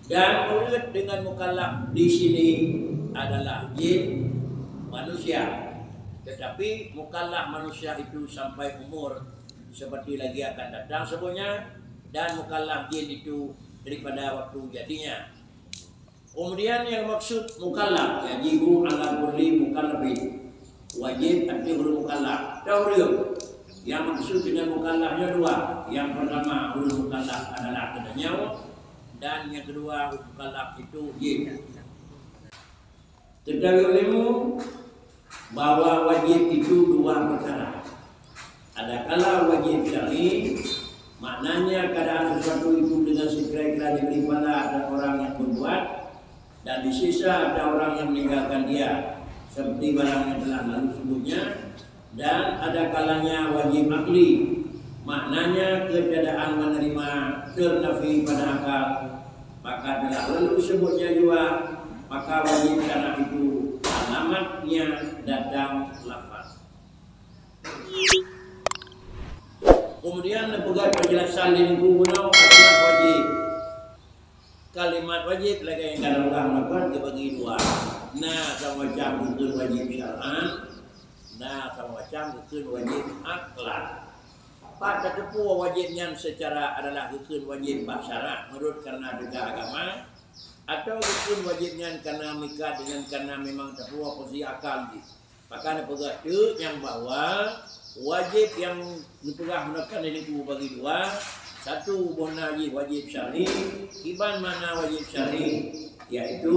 Dan murid dengan mukallaf di sini adalah jin manusia. Tetapi mukallaf manusia itu sampai umur seperti lagi akan datang sebutnya, dan mukallaf jin itu daripada waktu jadinya. Kemudian yang maksud mukallaf, yajibu ala kulli mukallafin, wajib atas huruf mukallaf. Tahu yang maksud dengan mukallafnya dua. Yang pertama huruf mukallaf adalah kena nyawa, dan yang kedua huruf mukallaf itu jin. Ketahui olehmu bahwa wajib itu dua perkara. Ada kala wajib syar'i, maknanya keadaan sesuatu itu dengan sekira-kira diberi pada ada orang yang berbuat, dan di sisa ada orang yang meninggalkan dia, seperti barang yang telah lalu sebelumnya. Dan ada kalanya wajib akli, maknanya ketiadaan menerima ternafi pada akal, maka telah lalu sebutnya juga, maka wajib syara itu alamatnya datang lafaz. Kemudian pegang penjelasan di buku adalah wajib. Kalimat wajib lagi yang kadang-kadang melakukan dibagi dua. Nah, sama macam bukan wajib syar'an, nah sama macam bukan wajib aklan. Pada tepu wajibnya secara adalah bukan wajib syarat menurut karena juga agama, atau bukan wajibnya karena mikat dengan karena memang tepu posisi akal. Maka pegang itu yang bahwa wajib yang dipegang menekan ini bagi dua. Satu wajib syar'i, iban mana wajib syar'i, yaitu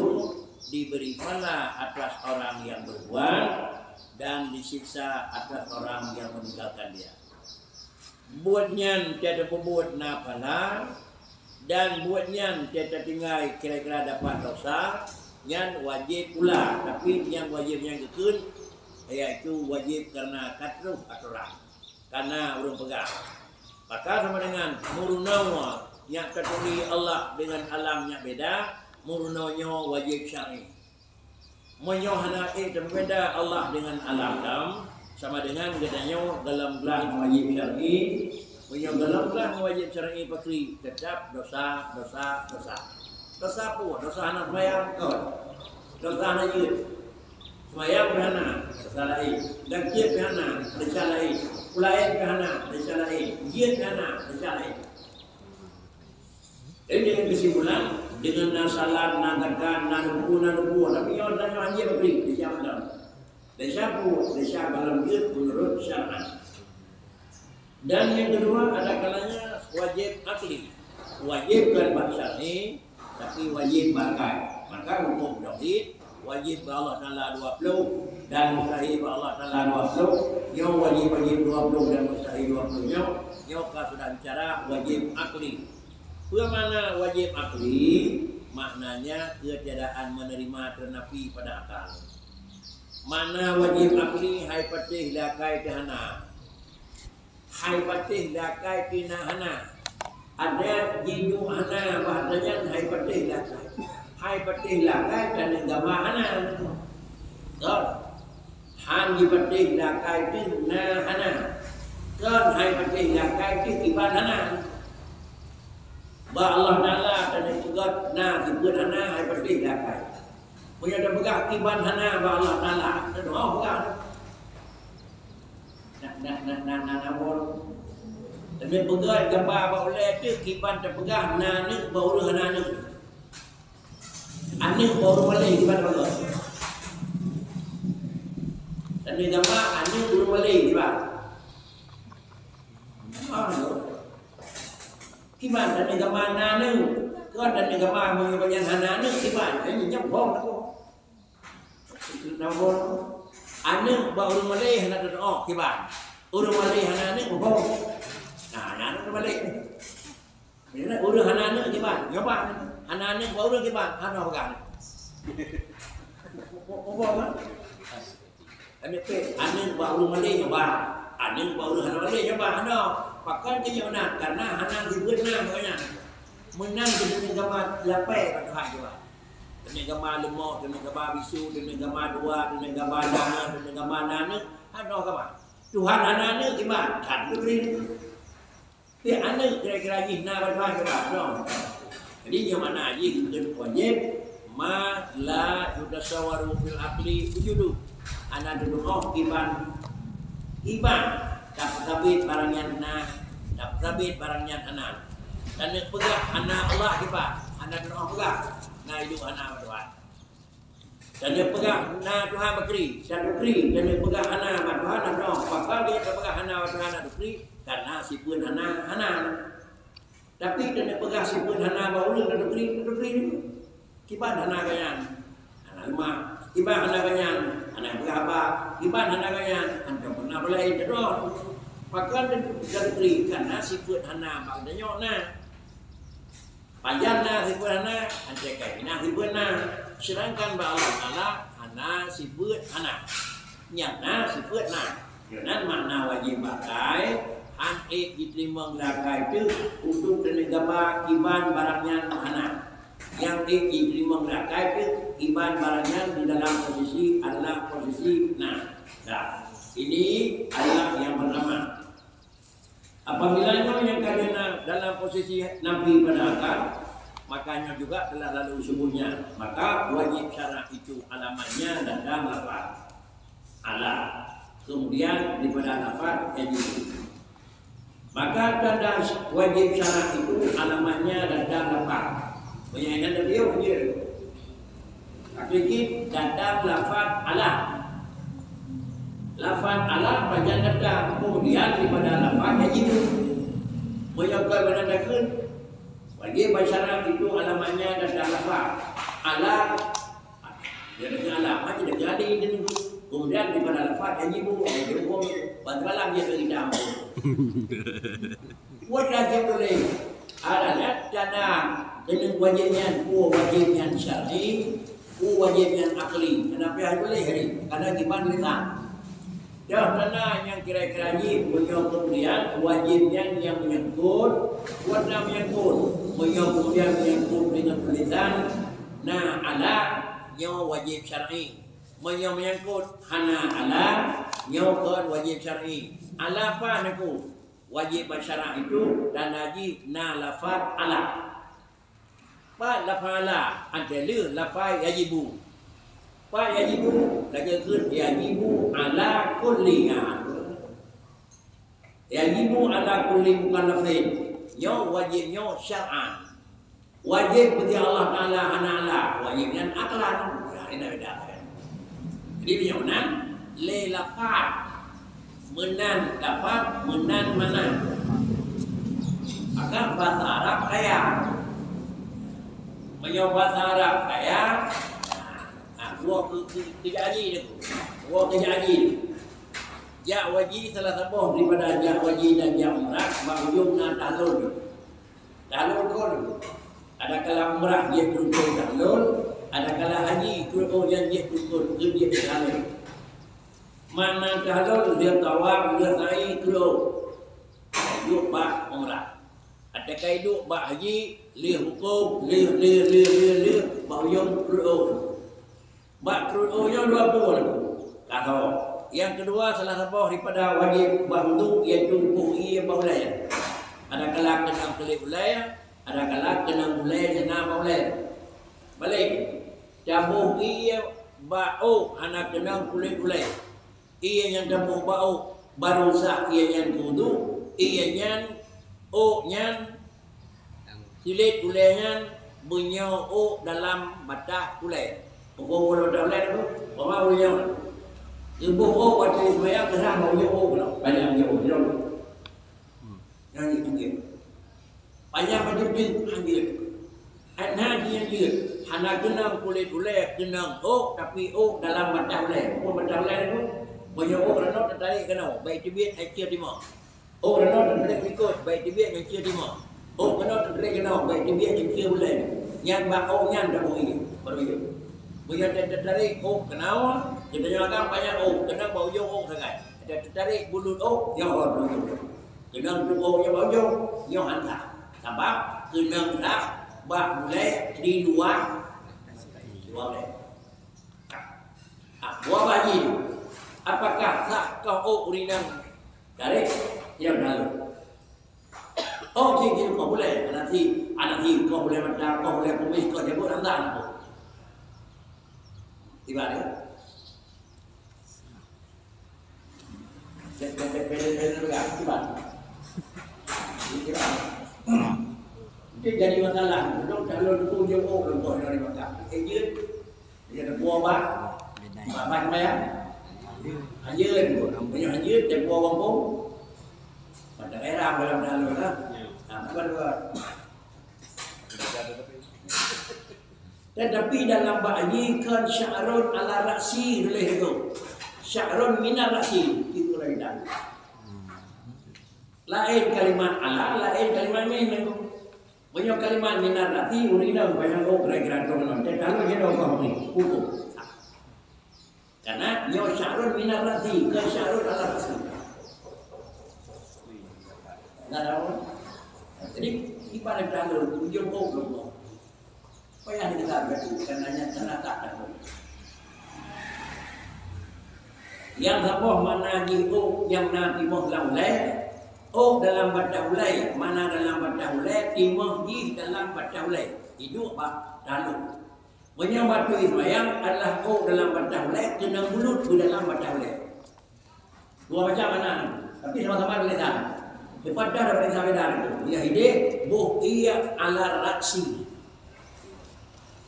diberi pahala atas orang yang berbuat dan disiksa atas orang yang meninggalkan dia. Buatnya tiada berbuat na pahala, dan buatnya tiada tinggal kira-kira dapat dosa, yang wajib pula. Tapi yang wajib yang kekun, yaitu wajib karena katruh aturan, karena urung pegang. Maka sama dengan murunawa yang keturi Allah dengan alamnya beda, murunanya wajib syar'i. Menyohana itu berbeda Allah dengan alam sama dengan gedanya dalam belah wajib syar'i. Dalam belah wajib syar'i pakri tetap dosa. Dosa apa? Dosa anak sembahyang kau. Dosa anak jid. Sembahyang berhana, dosa lain. Dan jid berhana, dosa lain. Ulain berhana, dosa lain. Jid berhana, dosa lain. Ini dengan kesimpulan, dengan nasalan, nangkakan, nanubu, tapi yang tanya anjir beri, desa dalam. Desa dalam jid menurut syar'an. Dan yang kedua ada kalanya wajib akli. Wajib kan syar'i, tapi wajib bakai. Maka hukum tauhid wajib Allah Ta'ala 20 dan mustahil Allah Ta'ala 20. Yang wajib 20 dan mustahil 20 yang sudah bicara wajib akli. Bagaimana wajib akli? Maknanya ketiadaan menerima ternafi pada akal. Mana wajib akli? Hai patih lakai tehana, hai patih lakai tinahana. Ada jidu hana, bahasanya hai patih lakai. Hai patih lakai dan agama hana. Han patih lakai tinahana. Kan hai patih lakai tiban hana. Ba Allah Ta'ala dan juga na dibun hana hai patih lakai. Punya ada begah tiban hana ba Allah Ta'ala. Dan oh begah. Nah bol. Tapi begah gambar ba oleh tu kiban terpegah na ni ba ulu hana ni. Ani baru boleh kiban ba. Dan ni gambar ani baru boleh kiban. Kiban dan agama nanu, kan dan agama mengenai hana nu kiban, ini nyambung aku. Nyambung. Anu baru malay hana doa kiban, urung malay hana nu bohong. Nah, nanu malay. Bila urung hana nu kiban, nyoba hana nu baru kiban, hana pegang. Bohong kan? Anu baru malay nyoba, anu baru hana malay nyoba hana. Pakai dia menang karena hana dibena banyak. Menang dengan gambar lapai pada hak juga. Dengan gambar lemok, dengan gambar bisu, dengan gambar dua, dengan gambar dana, dengan gambar nana, ada gambar. Tuhan hana gimana? Kan beri. Tapi anda kira-kira jihna pada hak juga. Jadi yang mana aja itu wajib ma la yutasawwaru fil aqli wujudu. Ana dulu iban tak sabit barangnya na, tak sabit barangnya ana. Dan pegang ana Allah kita, ana dulu pegang. Na itu ana Tuhan. Dan dia pegang na Tuhan bakri, dan bakri dan dia pegang ana Tuhan ada. Maka dia pegang ana Tuhan ada bakri karena sipun ana. Tapi dia pegang sipun ana baulun dan bakri kiban ana kanyan. Ana rumah, kiban ana kanyan. Ana pegang apa? Kiban ana kanyan. Anda pernah boleh terus. Maka dia bakri karena sipun ana bagdanya na. Panjangna siput anak, anjay kainah siput anak. Sedangkan Allah Taala anak siput anak, nyana siput anak. Dan makna wajib pakai hanik diterima lakai itu untuk tenegaba kiban barangnya anak. Yang diterima lakai itu kiban barangnya di dalam posisi adalah posisi nah. Ini adalah yang pertama. Apabila yang karena dalam posisi Nabi pada akal, makanya juga telah lalu sebelumnya, maka wajib syarat itu alamannya dan dalam lafaz ala. Kemudian daripada lafaz yajib. Maka tanda wajib syarat itu alamannya dan dalam lafaz. Penyanyian beliau dia. Hakiki dan dalam lafaz ala. Lafaz ala panjang datang, kemudian daripada lafaz yajib menyokong menandakan wajib syarat itu alamannya dan lafaz ala. Dia dengan alamat tidak jadi ini. Kemudian daripada lafaz yajib hukum pada malam dia beritahu. Wajib boleh adalah tanda dengan wajibnya wajibnya syar'i, wajibnya akli. Kenapa boleh hari? Karena gimana lihat. Ya, karena yang kira-kira ini kemudian wajibnya yang menyangkut, warna menyangkut, kemudian menyangkut dengan tulisan, nah ala nyawa wajib syar'i, menyangkut hana ala nyawa wajib syar'i, ala apa naku wajib syar'i itu dan haji na lafaz ala, apa lafaz ala antara lafaz yajibu. Pak yajibu lagi kun yajibu ala kulli yajibu ala kulli mukallafin yo wajib yo syar'an wajib bagi Allah Taala ana wajib dan aklan ini beda kan jadi bagaimana le lafaz menan dapat menan mana agar bahasa Arab kaya bahasa Arab kaya Dua kejaji itu, dua kejaji. Jak wajib salah satu daripada jak wajib dan jak umrah, maujungna talul. Talul kon. Ada kala umrah dia turun talul, ada kala haji turun yang dia turun dia talul. Mana talul dia tawaf dia sa'i turun. Duk bak umrah. Ada kaiduk bak haji, li hukum, li maujung turun. Makruhnya 20 kata. Yang kedua salah satu daripada wajib bantu iaitu ia maulaya. Ada kala kena kulit ulaya, ada kala kena ulaya jana maulaya. Balik. Jamu ia bau anak kena kulit ulaya. Ia yang jamu bau baru sah ia yang kudu, ia yang nyan kulit ulayanya bunyo dalam batah ulaya. Pukul kalau dah lain tu, orang punya. Ibu waktu saya kerana mau jauh lah, banyak jauh. Yang itu, banyak macam tu anjir. Anak dia dia, anak kena kulit ulai, kena tapi dalam batang ulai. Batang ulai tu, banyak kerana tertarik kena. Baik tibet, akhir lima. Kerana tertarik ikut, baik tibet, akhir lima. Kerana tertarik kena, baik tibet, akhir ulai. Yang bau yang dah boleh, baru itu. Punya tertarik kenapa? Kita jangan banyak kena bau jauh sangat. Ada tertarik bulut yang orang tu. Kena tu yang bau jauh yang hantar. Sebab kena dah bak mulai di luar. Buah bayi. Apakah sah kau urinang tarik yang dalam? Sih kita boleh nanti anak ni kau boleh mendak, kau boleh kumis, kau jemput anda aku. Tiba ni. Tiba. Dia jadi masalah. Kalau dulu dia orang dari Mekah. Ejit. Dia ada buah bak. Bak bayar. Anjir pun. Banyak anjir dan buah kampung. Pada era dalam dalam lah. Apa dua. Tetapi dalam ba'yi kan sya'run ala ra'si boleh itu. Sya'run minar ra'si. Itu lain dah. Lain kalimat ala, lain kalimat min. Banyak kalimat minar ra'si, urina banyak kira-kira konon. Dan kalau dia kau ni, hukum. Karena dia sya'run minar ra'si, kan sya'run ala ra'si. Tak tahu. Jadi ibarat kalau ujung belum. Apa yang kita berarti karenanya tak ada. Yang sabah mana jiu yang na timah laulai, dalam badaulai, mana dalam badaulai timah ji dalam badaulai. Hidup apa? Dalu. Punya batu ismayang adalah dalam badaulai, kena mulut di dalam badaulai. Dua macam mana? Tapi sama-sama boleh tahu. Depan dah daripada sampai dah itu. Dia hidup buhiyah ala raksi.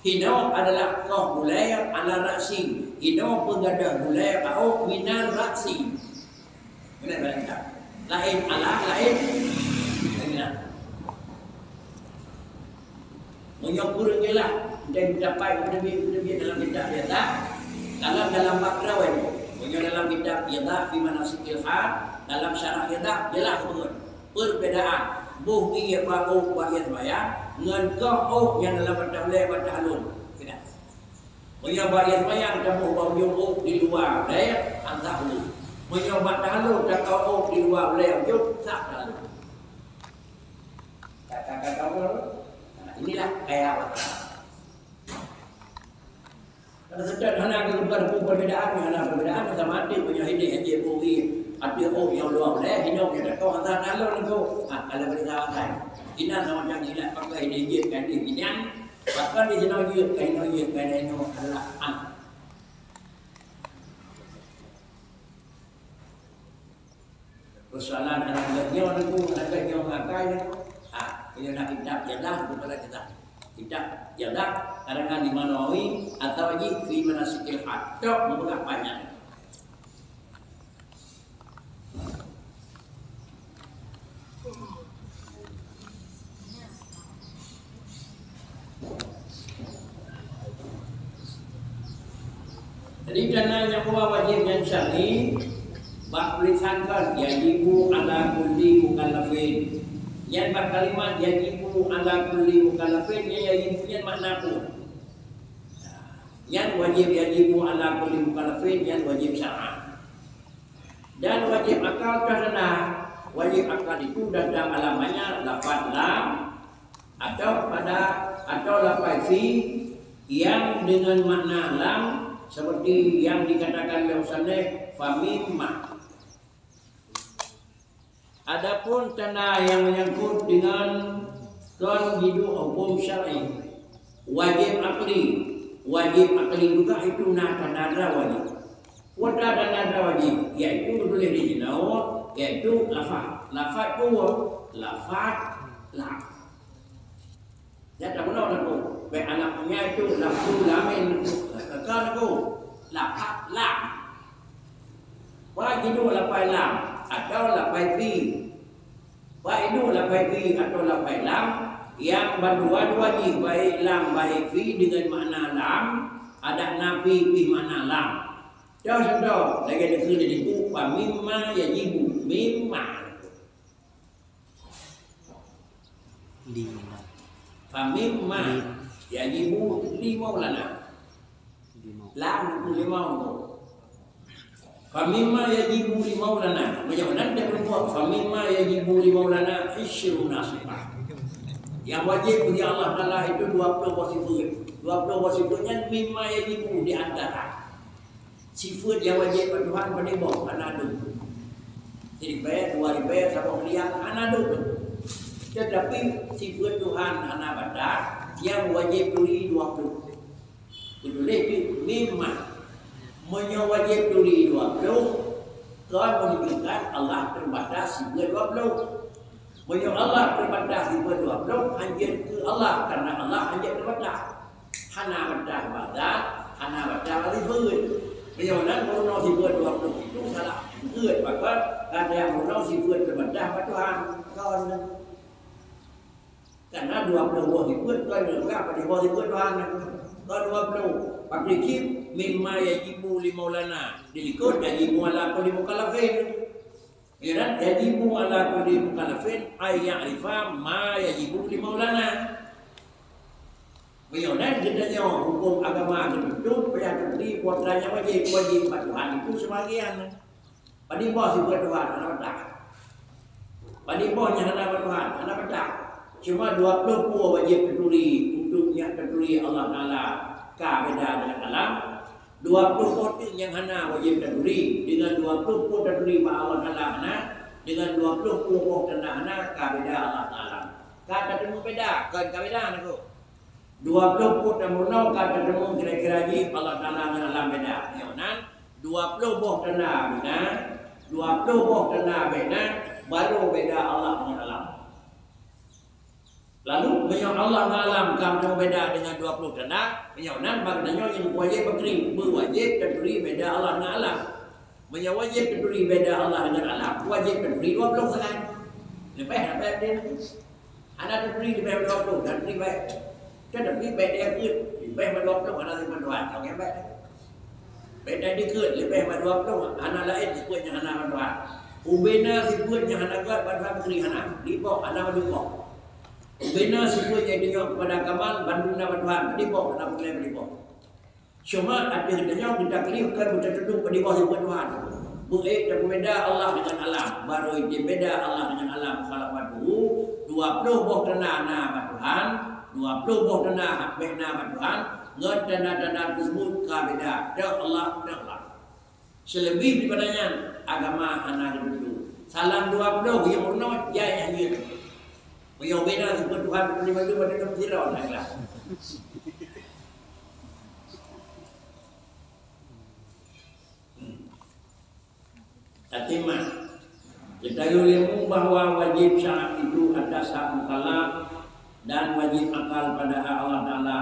Hino adalah kau mulai ala raksi. Hino penggada mulai kau minar raksi. Benar tak? Lain ala lain. Benar. Menyokur jelah dan dapat lebih dalam kitab dia tak. Dalam background itu. Menyokur dalam kitab dia tak. Di mana sikil had dalam syarah dia tak jelas betul. Perbedaan buh iya bau bayat maya ngan kau yang dalam badaulai badalun tidak. Punya bayat maya damu bau yung di luar daya antah lu. Punya badalun dan kau di luar leo yuk tak dalu. Kata-kata inilah kayak apa? Kalau sederhana kita perbedaan sama ada punya ide aja bui. Ada yang luar leh, hidup yang kau hantar dalam tu. Kalau berita apa? Ina sama macam ni lah. Pakai ini je kan ini. Bahkan di sana je kan ini adalah an. Persoalan anak-anaknya orang tu, anak-anaknya orang akai tu. Ini nak kitab jadah kepada kita. Kitab jadah kadang-kadang dimanawi atau lagi fi manasikil hajj. Beberapa banyak. Jadi karena yang wajib yang syar'i bab lisankan yajibu ala kulli mukallafin. Yang berkalimat yajibu ala kulli mukallafin yajibu makna pun. Yang wajib yajibu ala kulli mukallafin yang wajib syar'i. Dan wajib akal karena wajib akal itu dalam alamannya lafaz lam atau lafaz fi yang dengan makna lam seperti yang dikatakan oleh Musannif famimma. Adapun tanda yang menyangkut dengan hidup hukum syar'i wajib akli juga itu nada wajib. Wada dan nada wajib yaitu boleh dijinau yaitu lafaz dua lafaz lam. Jadi apa nak baik anaknya itu lafzu lamin kan tu lafaz lam. Wajib lafaz lam atau lafaz fi. Wajib lafaz fi atau lafaz lam yang berdua wajib baik lam baik fi dengan makna lam ada nafi fi makna lam. Contoh lagi ada kena dibuku mimma yajibu mimma. Famimma yajibu limaulana. Lam limau. Famimma yajibu limaulana. Macam mana dia berbuat? Famimma yajibu limaulana isyruna sifat. Yang wajib bagi Allah Taala itu 20 wasifat. 20 wasifatnya mimma yajibu di antara sifat yang wajib pada Tuhan pada bawah anadu. Jadi bayar 2 ribu sama beliau anadu. Tetapi sifat Tuhan hana badak yang wajib tuli 20. Boleh itu memang menyawajib tuli 20. Tuhan menunjukkan Allah terbatas sifat 20. Menyawajib Allah terbatas sifat 20 hanya ke Allah karena Allah hanya terbatas. Hana badak badak, hana badak alifun. Menyawajib menolong sifat 20 itu salah. Sifat bahkan ada yang menolong sifat terbatas pada Tuhan. Karena 20 buah sifat kan enggak pada buah sifat Tuhan. Kan 20 pakrikib mimma yajibu li maulana dilikut yajibu ala kulli mukallafin. Ya, yajibu ala kulli mukallafin ay ya'rifa ma yajibu li maulana. Maulana kita hukum agama itu pada di putranya wajib pada Tuhan itu sebagian. Pada bawah sifat Tuhan anak betak. Pada bawahnya anak Tuhan anak betak. Cuma 20 wajib tertuli untuknya tertuli Allah Ta'ala beda dengan alam. 20 potik yang hana wajib tertuli dengan 20 potik tertuli pada Allah Ta'ala hana dengan 20 potik hana beda Allah Ta'ala. Kata temu beda kan beda aku. 20 potik termunau kata temu kira-kira ji Allah Ta'ala dengan alam beda. Yonan 20 potik beda 20 potik beda baru beda Allah dengan alam. Lalu menyau Allah alam kamu beda dengan 20 tanda menyaunan maknanya yang wajib berwajib terdiri beda Allah dengan alam. Menyau wajib terdiri beda Allah dengan alam wajib terdiri 20 sekali. Lebih dia ada terdiri di bawah 20 dan terdiri baik. Terdiri baik dia ikut lebih 20 ada 50 oke baik. Beda dikut lebih 20 anak lain ikut yang anak bantuan. Ubena ikut yang anak bantuan beri anak di bawah anak bantuan. Bina sifat yang dia kepada kamal bandung nama Tuhan pedibok nama kalian pedibok. Cuma ada hendaknya kita kelihkan betul-betul pedibok sifat Tuhan. Bukan berbeda Allah dengan alam. Baru itu beda Allah dengan alam. Kalau padu 20 boh tanah nama Tuhan, 20 boh tanah hak nama Tuhan. Ngat tanda-tanda tersebut beda. Dak Allah, dak Allah. Selebih daripadanya agama anak itu. Salam 20 yang urno jaya yang yang beda sebut Tuhan menerima itu pada dalam sirau lah. Tatimah. Kita ilmu bahwa wajib syarat itu atas hak mukallaf dan wajib akal pada hak Allah Ta'ala.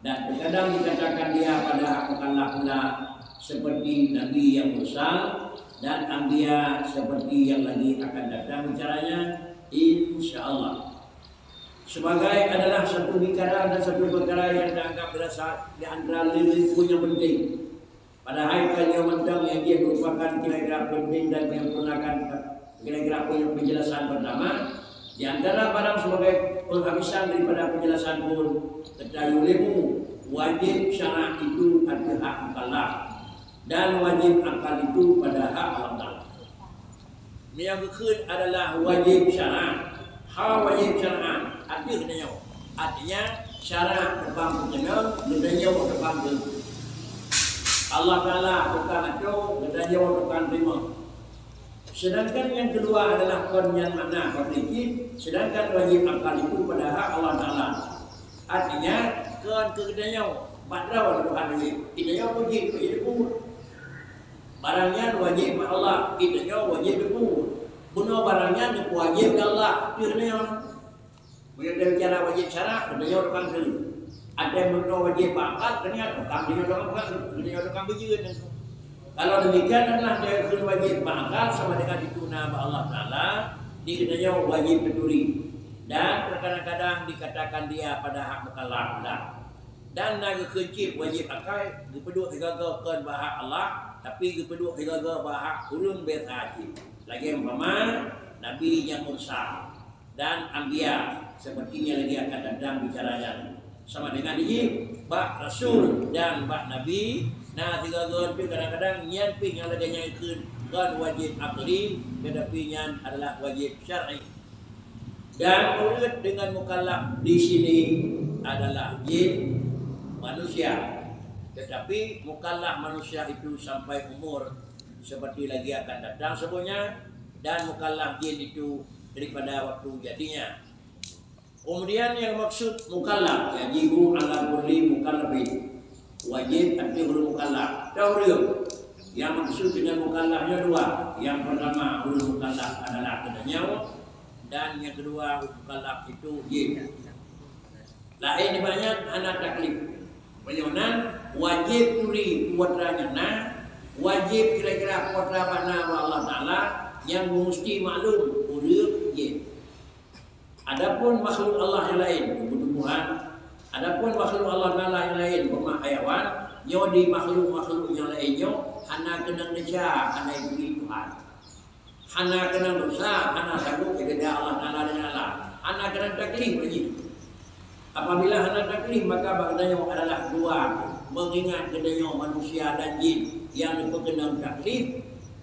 Dan terkadang dikatakan dia pada hak mukallaf pula seperti Nabi yang mursal dan Anbiya seperti yang lagi akan datang bicaranya. InsyaAllah sebagai adalah satu perkara dan satu perkara yang dianggap berasal di antara lilinku yang penting pada haikalnya mentang yang dia merupakan kira-kira penting dan menyempurnakan kira-kira penjelasan pertama di antara barang sebagai penghabisan daripada penjelasan pun ketahuimu wajib syarat itu pada hak mukallaf dan wajib akal itu pada hak Allah Ta'ala. Yang berikut adalah wajib syarat. Hal wajib syarat artinya syarat depan penjenang gedanya depan ke Allah Ta'ala bukan itu gedanya depan terima. Sedangkan yang kedua adalah konyan makna berfikir. Sedangkan wajib akal itu pada hak Allah Ta'ala. Artinya gedanya badrawan Tuhan ini idanya wajib itu barangnya wajib Allah idanya wajib itu bunuh barangnya wajib Allah kiranya bila bicara wajib syarat beliau orang dulu ada yang bunuh wajib akal ternyata kambing orang beliau orang berjihad. Kalau demikian adalah dia wajib akal sama dengan dituna Allah Ta'ala dikatanya wajib peduli dan kadang-kadang dikatakan dia pada hak mukallaf dan naga kecil wajib akal dipeduk digagakan bahak Allah tapi dipeduk digagakan bahak urun berhaji. Lagi umpama Nabi yang mursal dan Anbiya sepertinya lagi akan datang bicaranya sama dengan ini bak Rasul dan bak Nabi. Nah tiga itu kadang-kadang nyanping yang lagi nyaikun kan wajib akli tetapi nyan adalah wajib syar'i. Dan urut dengan mukallaf di sini adalah jin manusia. Tetapi mukallaf manusia itu sampai umur seperti lagi akan datang semuanya dan mukallaf jin itu daripada waktu jadinya Kemudian yang maksud mukallaf, yajibu ala kulli mukallafin. Wajib tapi huruf mukallaf. Tahu yang maksud dengan mukallafnya dua. Yang pertama huruf mukallaf adalah kena nyawa, dan yang kedua huruf mukallaf itu jin. Lain banyak anak taklif. Bagaimana? Wajib turi kuatranya nah, wajib kira-kira kuatra mana Allah Taala yang mesti maklum huruf jin. Adapun makhluk Allah yang lain, tumbuh-tumbuhan. Adapun makhluk Allah Taala yang lain, rumah hayawan, nyo di makhluk-makhluk yang lainnya, hana kena neja, hana ibuli Tuhan. Hana kena dosa, hana sanggup kepada Allah Taala dan Allah. Hana kena taklif lagi. Apabila hana taklif, maka bagainya adalah dua, mengingat kedanya manusia dan jin yang diperkenal taklif,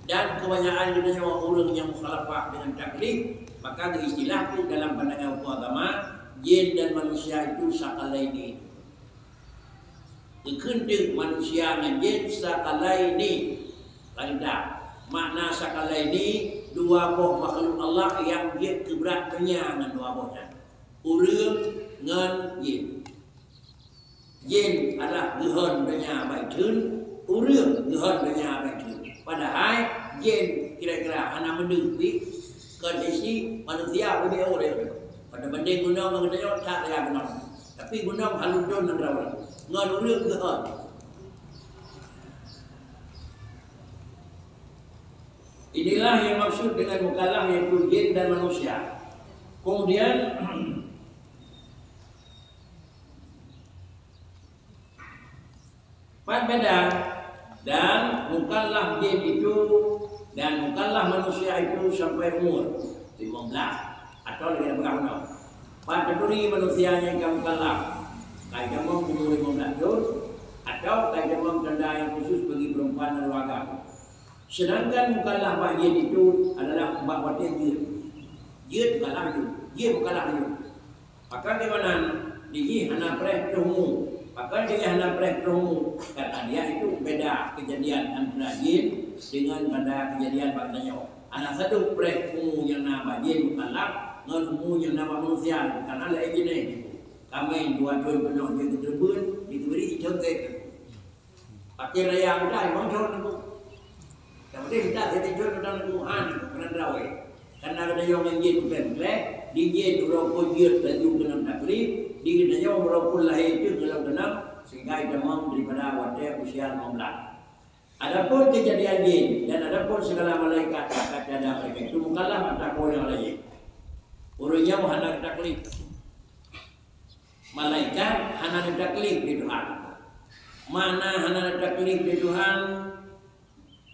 dan kebanyakan kedanya orang yang mukhalafah dengan taklif. Maka istilah itu dalam pandangan hukum agama, jin dan manusia itu sakalaini. Kekenting manusia dan jin sakalaini. Lagi tak? Makna sakalaini, dua buah makhluk Allah yang dia keberatnya dengan dua buahnya. Urang dengan jin. Jin adalah gehon dunia baik tun, urang gehon dunia baik tun. Padahal jin kira-kira anak mendupi kondisi manusia lebih oleh pada banding gunung mengenai tak ada gunung, tapi gunung haludon dan rawan ngalurut gehon. Inilah yang maksud dengan mukallaf, yaitu jin dan manusia. Kemudian beda, dan mukallaf jin itu dan mukallaf manusia itu sampai umur 15 atau lebih berapa. Pada duri manusianya yang mukallaf, kayak demam umur 15 tahun, atau kayak demam tanda yang khusus bagi perempuan dan warga. Sedangkan mukallaf jin itu adalah bakwatnya jin mukallaf itu, jin mukallaf itu. Maka di mana di hana preh tumu. Maka dia hendak bertemu karena dia itu beda kejadian antara jin dengan pada kejadian padanya. Anak satu bertemu yang nama jin mukallaf dengan umum yang nama manusia, karena lain jenis. Kami dua tahun penuh dia terbun diberi contoh. Pakai raya udah emang tahun itu. Kemudian kita tidur dalam Tuhan berandrawai. Karena ada yang jin berkelek, di jin urang jin dan juga dalam taklif. Di kedanya walaupun lahir itu dalam tenang sehingga demam daripada wadah usia 15. Adapun kejadian jin dan adapun segala malaikat kata ada mereka itu mukallaf atau yang lain. Urutnya hana taklif. Malaikat hana taklif di Tuhan. Mana hana taklif di Tuhan?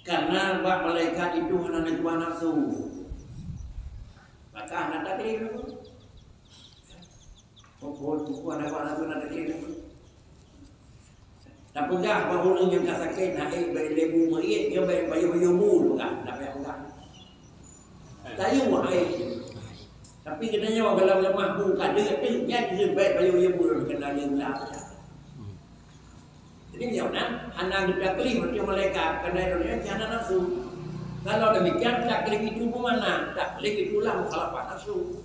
Karena bak malaikat itu hana tuan nafsu. Maka hana taklif itu. Buku anak-anak itu nak kira. Tak pegah bahawa orang yang sakit naik bayi lebu mayit, dia bayi mul pegah, tak payah pegah. Tayu wahai. Tapi katanya kalau lemah buka dia tu, dia bayi mul kena dia ulah. Jadi jangan hana taklif macam mereka kena dia jangan nafsu. Kalau demikian taklif itu mana? Taklif itulah mukhalafah nafsu.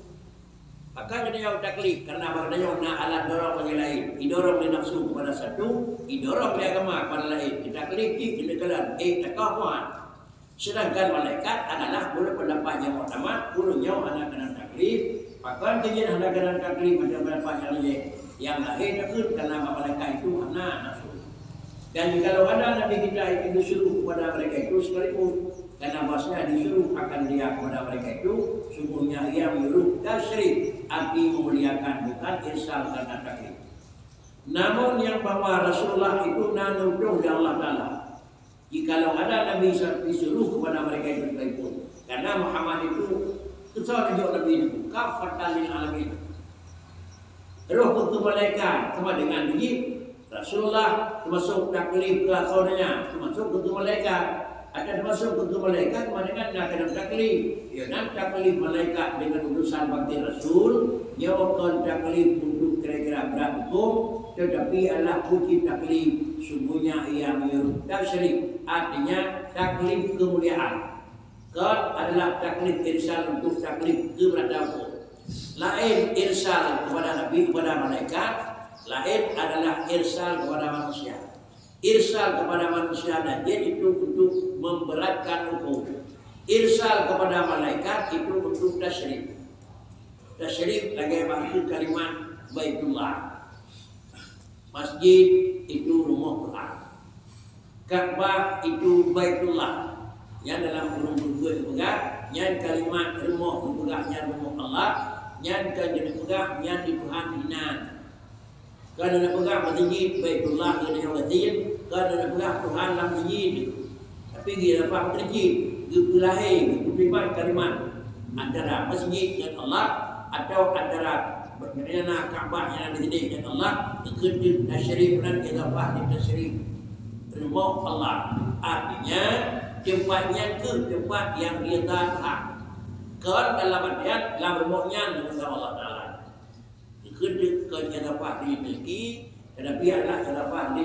Maka kena taklif karena maknanya nak alat dorong yang lain. Didorong di nafsu kepada satu, didorong di agama kepada lain. Taklif di kenakalan, takawan. Sedangkan malaikat adalah boleh pendapat yang utama, burungnya anak kena taklif. Maka kejadian anak kena taklif macam pendapat yang lain. Yang lain takut karena malaikat itu anak nafsu. Dan kalau ada Nabi kita itu disuruh kepada mereka itu sekalipun, karena bahasanya disuruh akan dia kepada mereka itu, sungguhnya ia menyuruh tasyrif, arti memuliakan, bukan irsal karena taklif. Namun yang bahwa Rasulullah itu nanuduh dari Allah Ta'ala. Jikalau ada Nabi disuruh kepada mereka itu sekalipun, karena Muhammad itu kesal juga Nabi itu, kafatan lil alamin. Roh ke malaikat sama dengan begini. Rasulullah termasuk taklif ke saudaranya, termasuk ke malaikat. Ada termasuk ke malaikat dengan nak taklif. Ya, nak taklif malaikat dengan utusan bakti Rasul, dia akan taklif untuk kira-kira berat hukum, tetapi Allah puji taklif, sungguhnya ia menyuruh tasyrif, artinya taklif kemuliaan. Qad adalah taklif irsal untuk taklif keberadaan. Lain irsal kepada Nabi, kepada malaikat, lain adalah irsal kepada manusia. Irsal kepada manusia dan jin itu untuk memberatkan hukum. Irsal kepada malaikat itu untuk tasyrif. Tasyrif lagi maksud kalimat Baitullah. Masjid itu rumah Tuhan. Ka'bah itu Baitullah. Yang dalam kurung kedua dipegang, yang kalimat rumah dipegang, yang rumah Allah, yang kan jadi pegang, yang di Tuhan hinan. Kalau nak pegang masjid Baitullah dengan masjid, kalau nak pegang Tuhan dalam masjid. Tapi dia dapat masjid, dia lahir, dia pribadi kalimat antara masjid dan Allah atau antara bagaimana Kaabah yang ada di sini dan Allah, kekedua tasyrik dan idafah di tasyrik rumah Allah. Artinya tempatnya ke tempat yang dia Tuhan. Kalau dalam artian dalam rumahnya dengan Allah Taala. Kedua idafah dimiliki, tetapi adalah idafah di